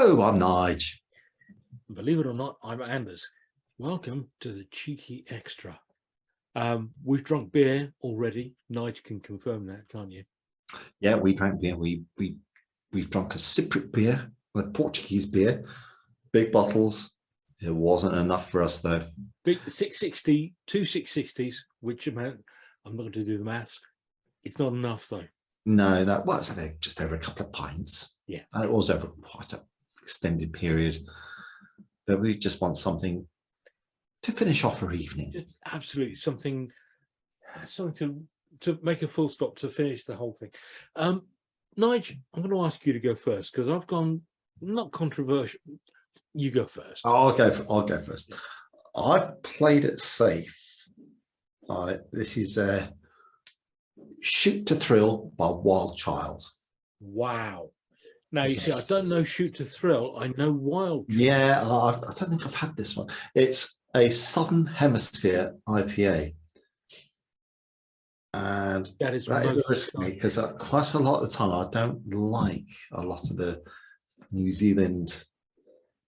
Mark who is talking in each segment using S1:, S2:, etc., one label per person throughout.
S1: Hello, I'm Nige.
S2: Believe it or not, I'm Anders. Welcome to the cheeky extra. We've drunk beer already. Nige can confirm that, can't you?
S1: Yeah, we drank beer. We've drunk a Cypriot beer, a Portuguese beer, big bottles. It wasn't enough for us though.
S2: Big 660, two 660s, which amount? I'm not going to do the maths. It's not enough though.
S1: No, well, it's like just over a couple of pints.
S2: Yeah,
S1: and it was over quite an extended period. But we just want something to finish off our evening.
S2: just absolutely something to make a full stop, to finish the whole thing. Nige, I'm going to ask you to go first because I've gone not controversial. You go first.
S1: I'll go first. I've played it safe. This is Shoot to Thrill by Wilde.
S2: Wow. Now, you see, I don't know Shoot to Thrill. I know Wilde.
S1: Yeah, I don't think I've had this one. It's a Southern Hemisphere IPA. And that is risky because quite a lot of the time I don't like a lot of the New Zealand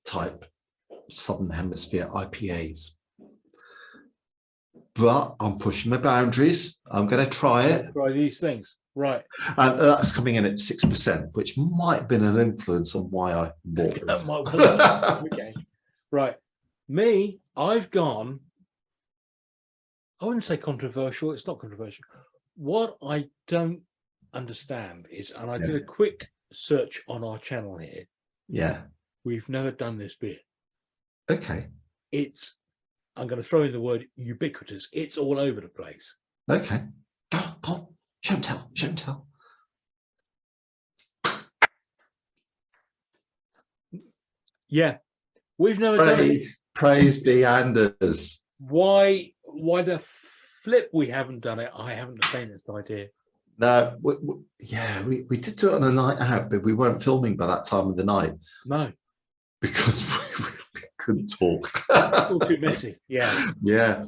S1: type Southern Hemisphere IPAs. But I'm pushing my boundaries. I'm going to try it.
S2: Try these things. Right.
S1: And that's coming in at 6%, which might have been an influence on why I bought this.
S2: Okay. Right. Me, I've gone, I wouldn't say controversial. It's not controversial. What I don't understand is, and I did a quick search on our channel here.
S1: Yeah.
S2: We've never done this beer.
S1: Okay.
S2: I'm going to throw in the word ubiquitous. It's all over the place.
S1: Okay. Go on. Show and tell.
S2: Yeah. We've never done it.
S1: Praise be Anders.
S2: Why the flip we haven't done it? I haven't the faintest idea.
S1: No, we did do it on a night out, but we weren't filming by that time of the night.
S2: No.
S1: Because we couldn't talk.
S2: It's all too messy. Yeah.
S1: Yeah.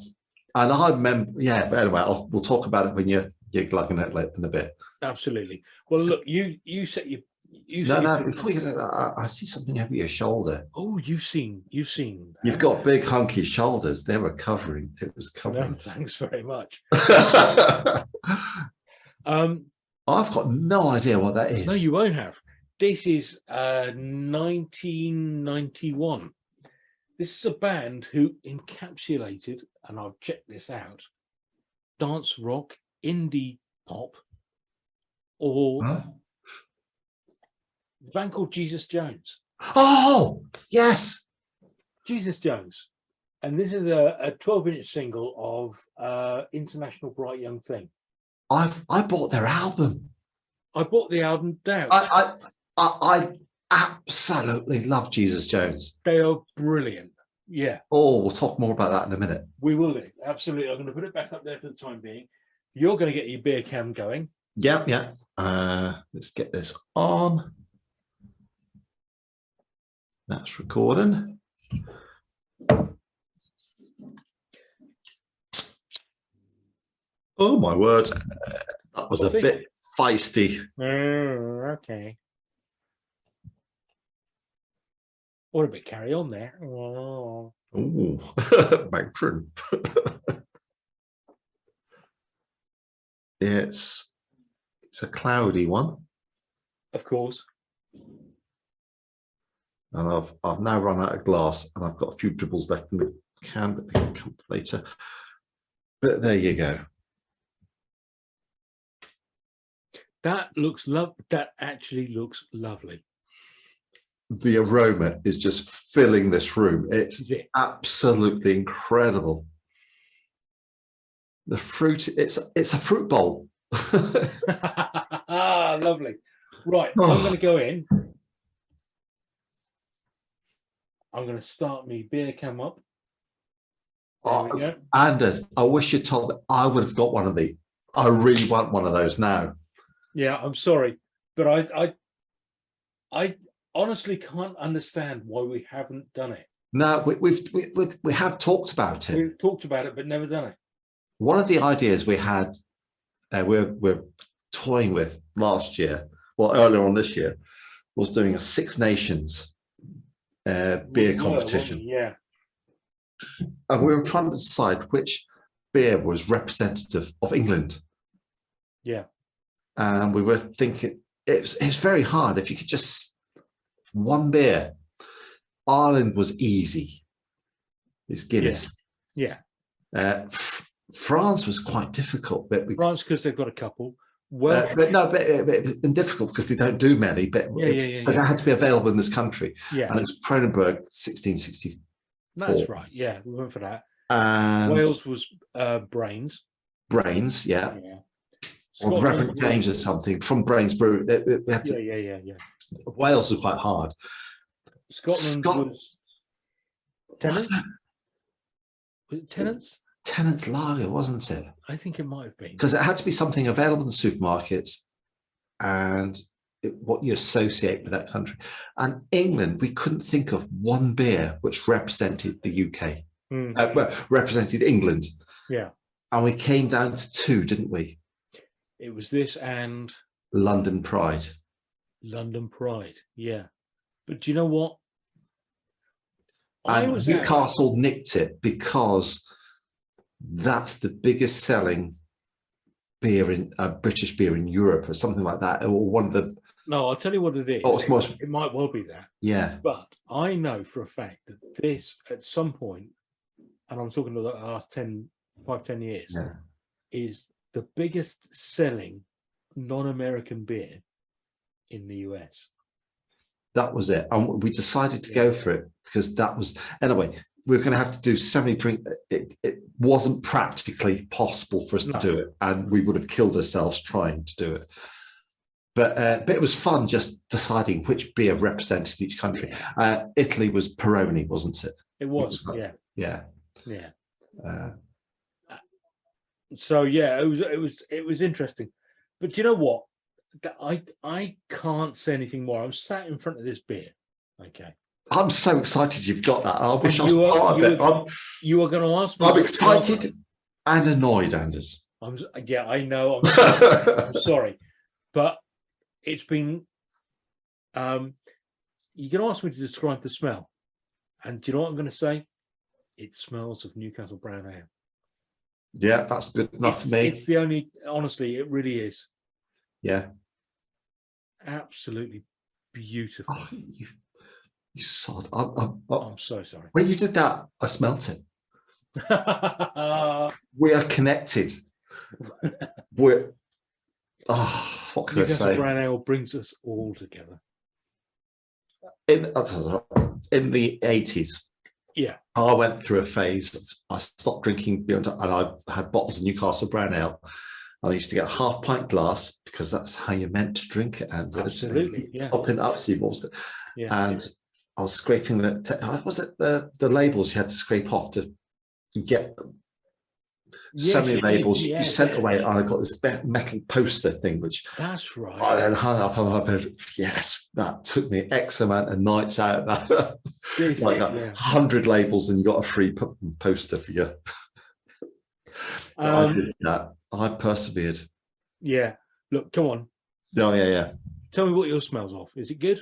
S1: And I remember, but anyway, we'll talk about it when you're glugging it in a bit.
S2: Absolutely. Well, look, you set your...
S1: before you do that, I see something over your shoulder.
S2: Oh, you've seen.
S1: You've got big hunky shoulders. They were covering. It was covering.
S2: No, thanks very much.
S1: I've got no idea what that is.
S2: No, you won't have. This is 1991. This is a band who encapsulated, and I've checked this out, dance rock, indie pop, or a band called Jesus Jones.
S1: Oh, yes.
S2: Jesus Jones. And this is a 12-inch single of International Bright Young Thing.
S1: I bought their album.
S2: I bought the album down.
S1: I absolutely love Jesus Jones.
S2: They are brilliant. Yeah.
S1: Oh, we'll talk more about that in a minute.
S2: We will do. Absolutely. I'm going to put it back up there for the time being. You're going to get your beer cam going.
S1: Yeah. Let's get this on. That's recording. Oh my word. That was a bit feisty.
S2: Okay. Or a bit carry on there. Oh,
S1: matron. It's a cloudy one.
S2: Of course.
S1: And I've now run out of glass, and I've got a few dribbles left in the can, but they can come later. But there you go.
S2: That actually looks lovely.
S1: The aroma is just filling this room. It's absolutely incredible. The fruit, it's a fruit bowl.
S2: Lovely. Right, I'm going to go in. I'm going to start me beer cam up.
S1: Anders, I wish you told me. I would have got one of these. I really want one of those now.
S2: Yeah, I'm sorry, but I honestly can't understand why we haven't done it.
S1: No, we have talked about it.
S2: We've talked about it, but never done it.
S1: One of the ideas we had, we're toying with last year, well, earlier on this year, was doing a Six Nations beer
S2: We were, weren't we?
S1: competition,
S2: Yeah.
S1: and we were trying to decide which beer was representative of England.
S2: Yeah.
S1: And we were thinking it's very hard. If you could just one beer, Ireland was easy. It's Guinness.
S2: Yeah.
S1: France was quite difficult, but
S2: France, because they've got a couple. Welsh.
S1: but it's been difficult because they don't do many. But because it had to be available in this country,
S2: Yeah.
S1: and it was Kronenberg 1664.
S2: That's right. Yeah, we went for that.
S1: And
S2: Wales was Brains.
S1: Brains, yeah. Or
S2: Scotland
S1: Reverend
S2: was-
S1: James or something from Brains Brew. We had to,
S2: yeah.
S1: Wales was quite hard.
S2: Scotland was Tennant. Was it Tennant's?
S1: Tennant's Lager, wasn't it?
S2: I think it might have been.
S1: Because it had to be something available in the supermarkets and what you associate with that country. And England, we couldn't think of one beer which represented the UK, represented England.
S2: Yeah.
S1: And we came down to two, didn't we?
S2: It was this and
S1: London Pride.
S2: London Pride. Yeah. But do you know what?
S1: And Newcastle nicked it because that's the biggest selling beer in British beer in Europe or something like that, or one of the.
S2: No, I'll tell you what it is. It might well be that.
S1: Yeah.
S2: But I know for a fact that this, at some point, and I'm talking about the last 10 years, is the biggest selling non-American beer in the US.
S1: That was it. And we decided to go for it because that was, anyway, we were going to have to do so many drinks. It wasn't practically possible for us to do it. And we would have killed ourselves trying to do it. But it was fun just deciding which beer represented each country. Italy was Peroni, wasn't it?
S2: It was, yeah. So yeah, it was interesting. But you know what? I can't say anything more. I'm sat in front of this beer. Okay.
S1: I'm so excited you've got that. I wish I was part of it.
S2: You are going to ask me.
S1: I'm excited and annoyed, Anders.
S2: I know. I'm sorry, but it's been. You're going to ask me to describe the smell, and do you know what I'm going to say? It smells of Newcastle brown ale.
S1: Yeah, that's good enough for me.
S2: It's the only. Honestly, it really is.
S1: Yeah.
S2: Absolutely beautiful.
S1: Oh, you sod.
S2: I'm so sorry.
S1: When you did that, I smelt it. We are connected. What can I say?
S2: Brown ale brings us all together.
S1: In the 80s, I went through a phase of I stopped drinking beer and I had bottles of Newcastle brown ale. And I used to get a half pint glass because that's how you're meant to drink it. And
S2: absolutely,
S1: topping up, so and I was scraping was it the labels you had to scrape off to get them? So many labels you sent away. And I got this metal poster thing, which
S2: that's right.
S1: I then hung up on my bed. Yes, that took me X amount of nights out. Like 100 labels, and you got a free poster for you. I did that. I persevered.
S2: Yeah. Look, come on.
S1: Oh, yeah.
S2: Tell me what your smells of. Is it good?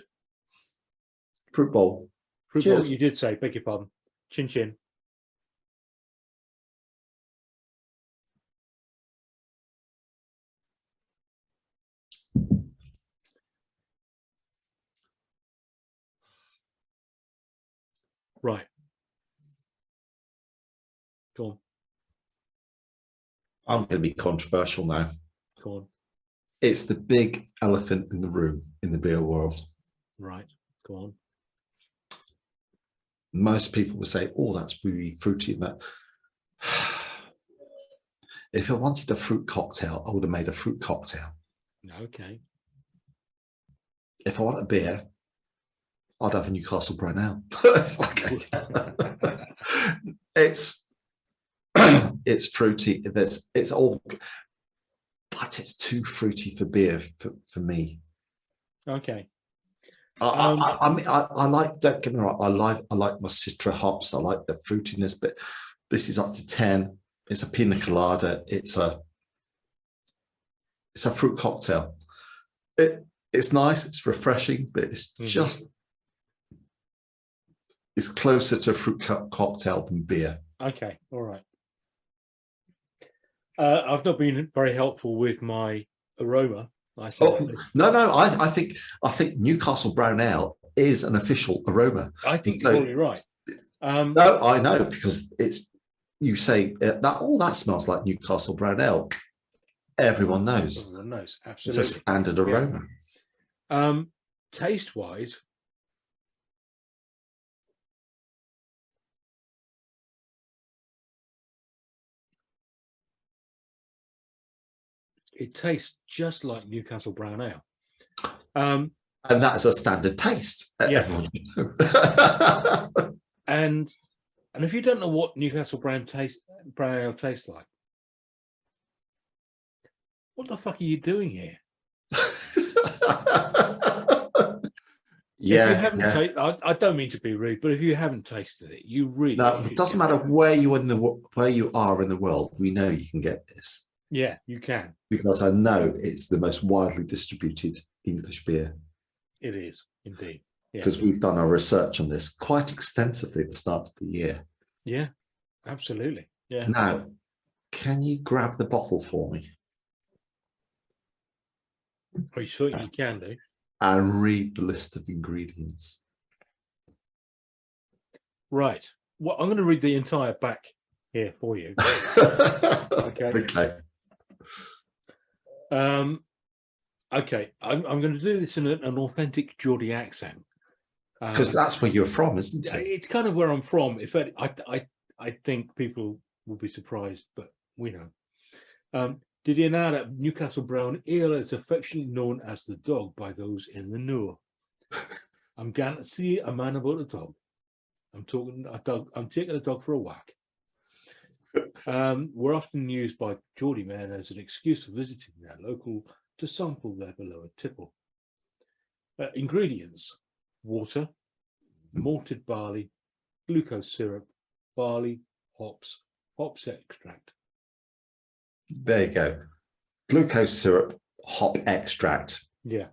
S1: Fruit bowl.
S2: Fruit bowl, you did say. Beg your pardon. Chin chin. Right. Go on.
S1: I'm going to be controversial now.
S2: Go on.
S1: It's the big elephant in the room in the beer world.
S2: Right. Go on.
S1: Most people will say, oh, that's really fruity. And that. If I wanted a fruit cocktail, I would have made a fruit cocktail.
S2: Okay.
S1: If I want a beer, I'd have a Newcastle brown ale. It's fruity. It's all, but it's too fruity for beer for me.
S2: Okay.
S1: I like. Don't get me wrong. I like my Citra hops. I like the fruitiness, but this is up to 10. It's a pina colada. It's a fruit cocktail. It's nice. It's refreshing, but it's just It's closer to a fruit cocktail than beer.
S2: Okay, all right. I've not been very helpful with my aroma.
S1: Oh no, no, I think Newcastle Brown Ale is an official aroma.
S2: I think you're probably right.
S1: No, I know, because it's, you say that, oh, that smells like Newcastle Brown Ale. Everyone knows.
S2: Everyone knows, absolutely.
S1: It's a standard aroma.
S2: Yeah. Taste wise, it tastes just like Newcastle Brown Ale.
S1: And that is a standard taste.
S2: Yes.
S1: Everyone
S2: and if you don't know what Newcastle Brown Ale tastes like, what the fuck are you doing here?
S1: Yeah,
S2: if you haven't I don't mean to be rude, but if you haven't tasted it, you really
S1: it doesn't matter where you are in the world. We know you can get this.
S2: Yeah, you can,
S1: because I know it's the most widely distributed English beer.
S2: It is indeed,
S1: because we've done our research on this quite extensively at the start of the year.
S2: Yeah, absolutely. Yeah.
S1: Now, can you grab the bottle for me?
S2: Are you sure you can do?
S1: And read the list of ingredients.
S2: Right. Well, I'm going to read the entire back here for you. Okay.
S1: Okay.
S2: Okay. I'm going to do this in an authentic Geordie accent.
S1: Because that's where you're from, isn't it?
S2: It's kind of where I'm from. In fact, I think people will be surprised, but we know. Did you know that Newcastle Brown Ale is affectionately known as the dog by those in the know? I'm going to see a man about a dog. I'm taking a dog for a whack. We're often used by Geordie men as an excuse for visiting their local to sample their beloved tipple. Ingredients: water, malted barley, glucose syrup, barley, hops extract.
S1: There you go. Glucose syrup, hop extract.
S2: Yeah.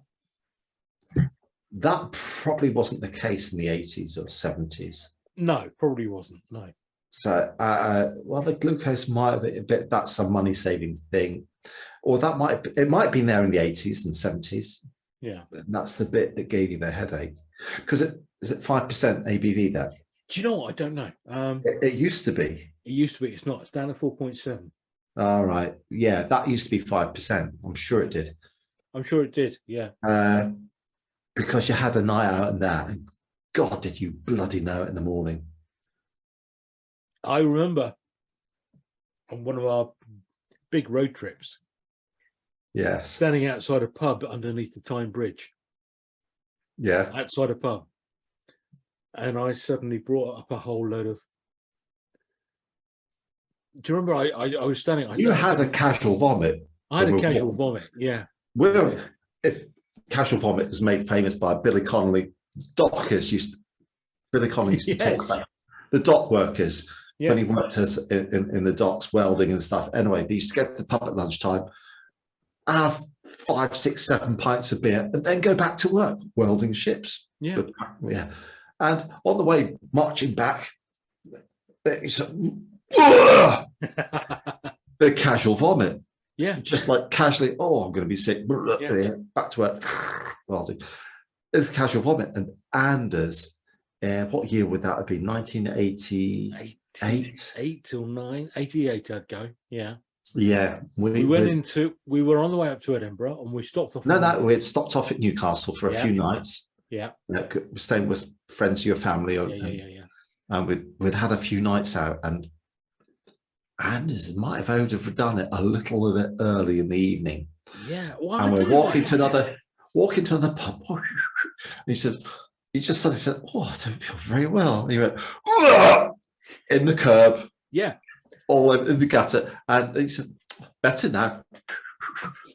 S1: That probably wasn't the case in the 80s or 70s.
S2: No, probably wasn't. No.
S1: So, well, the glucose might have been a bit, that's a money-saving thing. Or it might have been there in the 80s and 70s.
S2: Yeah.
S1: And that's the bit that gave you the headache. Because is it 5% ABV there?
S2: Do you know what? I don't know.
S1: It used to be.
S2: It used to be. It's not. It's down to 4.7.
S1: All right. Yeah, that used to be 5%. I'm sure it did.
S2: I'm sure it did. Yeah.
S1: Because you had a night out and that. And God, did you bloody know it in the morning.
S2: I remember on one of our big road trips.
S1: Yes.
S2: Standing outside a pub underneath the Tyne Bridge.
S1: Yeah.
S2: Outside a pub. And I suddenly brought up a whole load of. Do you remember I was standing?
S1: You had a casual vomit.
S2: I had a casual vomit. Yeah.
S1: If casual vomit was made famous by Billy Connolly, Billy Connolly used to talk about the dock workers when he worked in the docks welding and stuff. Anyway, they used to get to the pub at lunchtime, have 5, 6, 7 pints of beer, and then go back to work welding ships.
S2: Yeah.
S1: Yeah. And on the way marching back, the casual vomit.
S2: Yeah.
S1: Just like casually, oh, I'm going to be sick. Back to work. Welding. It's casual vomit. And Anders, what year would that have been? 1988?
S2: 8 till 9, 88 I'd go. Yeah.
S1: Yeah.
S2: We were on the way up to Edinburgh and we stopped off.
S1: No, we had stopped off at Newcastle for a few nights.
S2: Yeah.
S1: Staying with friends of your family. And we'd had a few nights out, and Anders might have done it a little bit early in the evening.
S2: Yeah.
S1: And we're walking to another pub. He just suddenly said, "Oh, I don't feel very well." And he went in the curb.
S2: Yeah.
S1: All in the gutter. And he said, "Better now."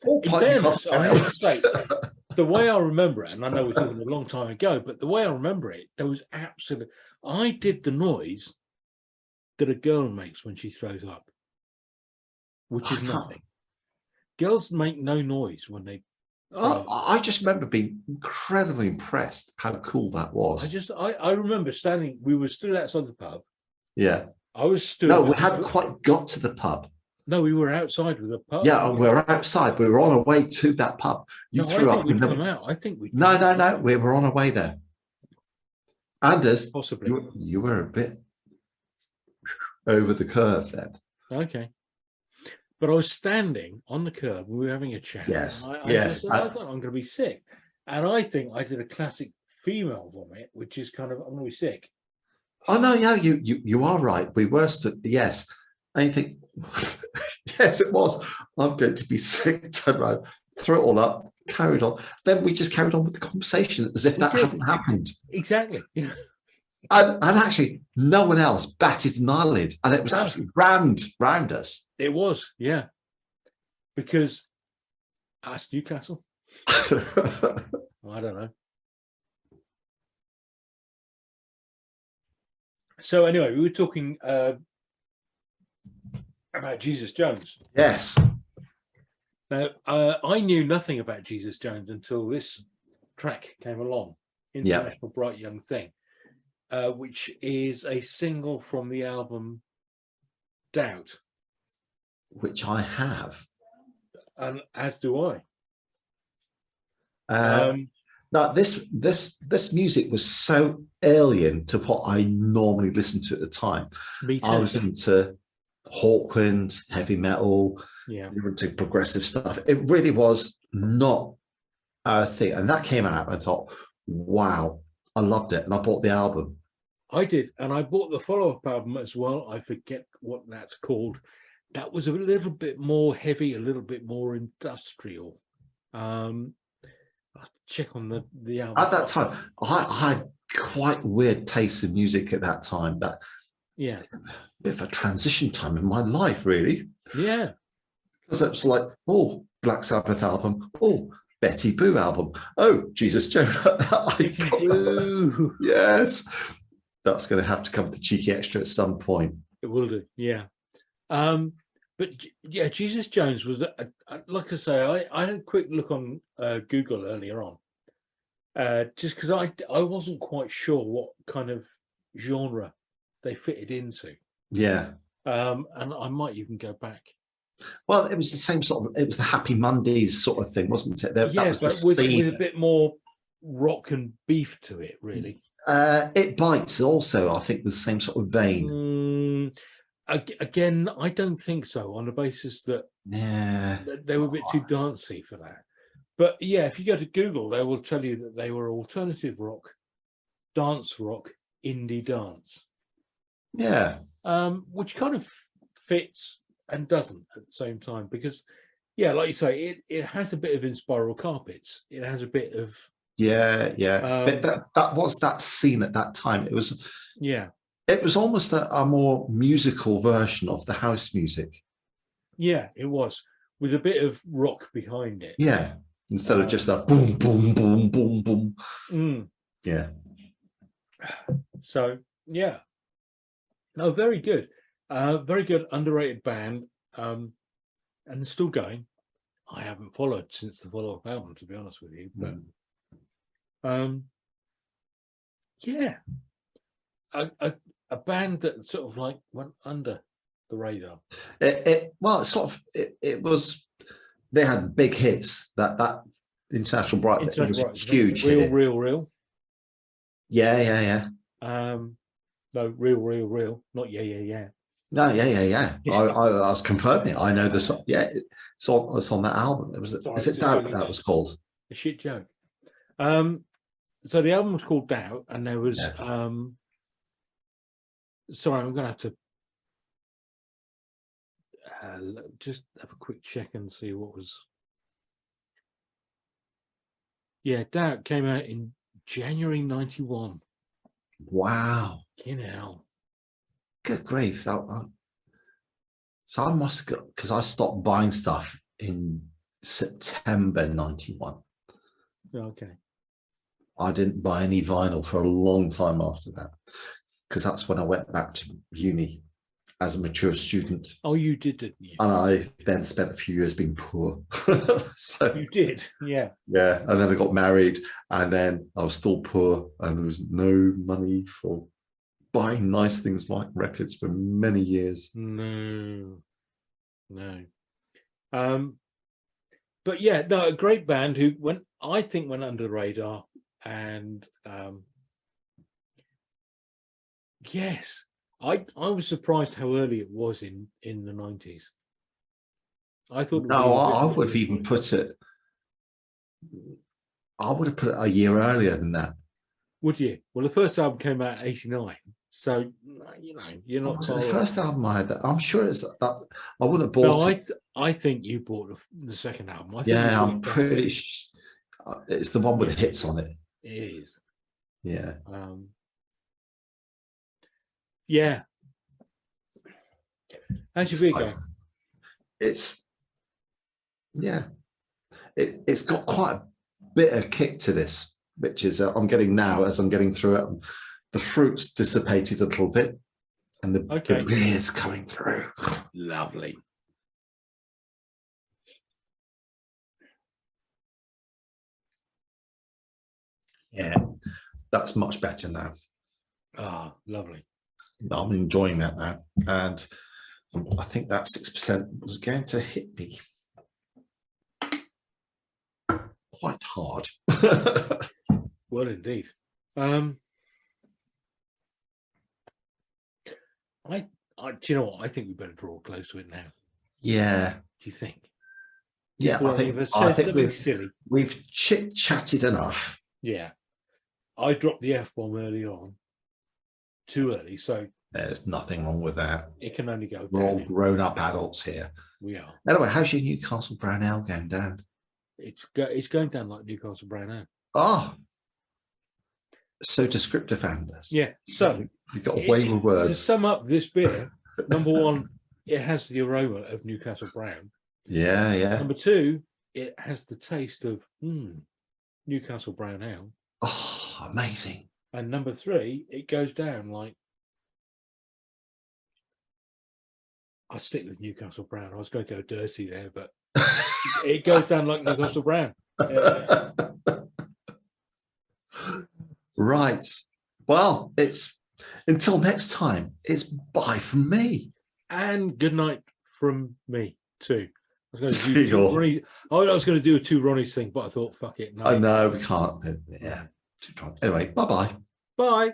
S2: In fairness, I have to say, the way I remember it, and I know we're talking a long time ago, but the way I remember it, there was absolutely. I did the noise that a girl makes when she throws up, which is nothing. Girls make no noise when they
S1: I just remember being incredibly impressed how cool that was.
S2: I remember standing. We were stood outside the pub.
S1: Yeah.
S2: I was stood.
S1: No, we hadn't quite got to the pub.
S2: No, we were outside with the pub.
S1: Yeah, we were outside. We were on our way to that pub. You
S2: no,
S1: threw
S2: I
S1: up.
S2: think we'd come out. I think we.
S1: No. We were on our way there. Anders,
S2: possibly.
S1: You were a bit over the curve then.
S2: Okay. But I was standing on the curb. We were having a chat.
S1: Yes.
S2: I thought I'm going to be sick. And I think I did a classic female vomit, which is kind of, I'm going to be sick.
S1: Oh, no, yeah, you are right. We were stood, yes. And you think, yes, it was. I'm going to be sick. Turn around, throw it all up, carried on. Then we just carried on with the conversation as if that hadn't happened.
S2: Exactly. Yeah.
S1: And actually, no one else batted an eyelid. And it was absolutely round us.
S2: It was, yeah. Because ask Newcastle. I don't know. So anyway, we were talking about Jesus Jones.
S1: Yes.
S2: Now, I knew nothing about Jesus Jones until this track came along, International Bright Young Thing, which is a single from the album Doubt.
S1: Which I have.
S2: And as do I.
S1: Now, this music was so alien to what I normally listened to at the time.
S2: Me too.
S1: I was into Hawkwind, heavy metal, into progressive stuff. It really was not a thing. And that came out, I thought, wow, I loved it. And I bought the album.
S2: I did. And I bought the follow-up album as well. I forget what that's called. That was a little bit more heavy, a little bit more industrial. I'll check on the album.
S1: At that time, I had quite weird tastes in music at that time. That a bit of a transition time in my life, really.
S2: Yeah.
S1: Because it was like, oh, Black Sabbath album, oh, Betty Boo album, oh, Jesus Jones. Yes. That's going to have to come with the cheeky extra at some point.
S2: It will do, yeah. But yeah, Jesus Jones was, like I say, I had a quick look on Google earlier on, just because I wasn't quite sure what kind of genre they fitted into.
S1: Yeah.
S2: And I might even go back.
S1: Well, it was the same sort of, it was the Happy Mondays sort of thing, wasn't it?
S2: That was but with a bit more rock and beef to it, really.
S1: It Bites also, I think, the same sort of vein.
S2: Again, I don't think so, on the basis that they were a bit too dancey for that. But yeah, if you go to Google, they will tell you that they were alternative rock, dance rock, indie dance.
S1: Yeah.
S2: Which kind of fits and doesn't at the same time, because yeah, like you say, it has a bit of In Spiral Carpets. It has a bit of
S1: but that was that scene at that time. It was it was almost a more musical version of the house music.
S2: Yeah, it was, with a bit of rock behind it.
S1: Yeah, instead of just that boom, boom, boom, boom, boom. Yeah.
S2: So yeah, no, very good, underrated band, and they're still going. I haven't followed since the follow-up album, to be honest with you, but yeah, a band that sort of like went under the radar.
S1: It was, they had big hits. That International Bright, it was a huge hit.
S2: Real.
S1: Yeah.
S2: No, real, not yeah.
S1: No, yeah. I was confirming it. I know the song. Yeah, it's on that album. Is it Doubt that was called?
S2: A shit joke. So the album was called Doubt, and there was sorry, I'm gonna have to just have a quick check and see what was. Yeah, Doubt came out in January 91.
S1: Wow.
S2: You know.
S1: Good grief. So I must go, because I stopped buying stuff in September 91.
S2: Okay.
S1: I didn't buy any vinyl for a long time after that, because that's when I went back to uni. as a mature student.
S2: Oh, you did, didn't you?
S1: And I then spent a few years being poor. So
S2: You did, yeah.
S1: yeah, and then I got married, and then I was still poor, and there was no money for buying nice things like records for many years.
S2: No. But yeah, no, a great band who I think went under the radar, and yes, I was surprised how early it was in the 90s. I thought it would be
S1: No,
S2: a bit
S1: I
S2: later
S1: would have
S2: in
S1: even
S2: the
S1: put it. I would have put it a year earlier than that.
S2: Would you? Well, the first album came out in '89, so you're not
S1: Was it
S2: far
S1: the
S2: off.
S1: first album I had? I'm sure it's that. I wouldn't have bought
S2: No,
S1: it.
S2: I think you bought the second album. I think
S1: Yeah,
S2: you
S1: I'm pretty. It's the one with the hits on it.
S2: It is.
S1: Yeah.
S2: Yeah. How's your beer going?
S1: It's it's got quite a bit of kick to this, which is I'm getting now as I'm getting through it. The fruit's dissipated a little bit, and the beer's coming through.
S2: Lovely.
S1: Yeah, that's much better now.
S2: Ah, lovely.
S1: I'm enjoying that now, and I think that 6% was going to hit me quite hard.
S2: Well, indeed. Do you know what? I think we better draw close to it now.
S1: Yeah.
S2: Do you think?
S1: Yeah, I think we've chit-chatted enough.
S2: Yeah. I dropped the F-bomb early on. Too early, so
S1: there's nothing wrong with that.
S2: It can only go down.
S1: We're all grown-up adults here.
S2: We are.
S1: Anyway, how's your Newcastle Brown Ale going down?
S2: It's going down like Newcastle Brown Ale.
S1: Oh, so descriptive, Anders.
S2: Yeah. So
S1: you've got a way with words.
S2: To sum up this beer, number one, it has the aroma of Newcastle Brown.
S1: Yeah, yeah.
S2: Number two, it has the taste of Newcastle Brown Ale.
S1: Oh, amazing.
S2: And number three, it goes down like, I'll stick with Newcastle Brown. I was going to go dirty there, but it goes down like Newcastle Brown.
S1: Right. Well, it's until next time. It's bye from me.
S2: And good night from me too. I was
S1: going
S2: to do a two Ronnies thing, but I thought, fuck it. No.
S1: I know we can't. Yeah. Anyway, bye-bye.
S2: Bye.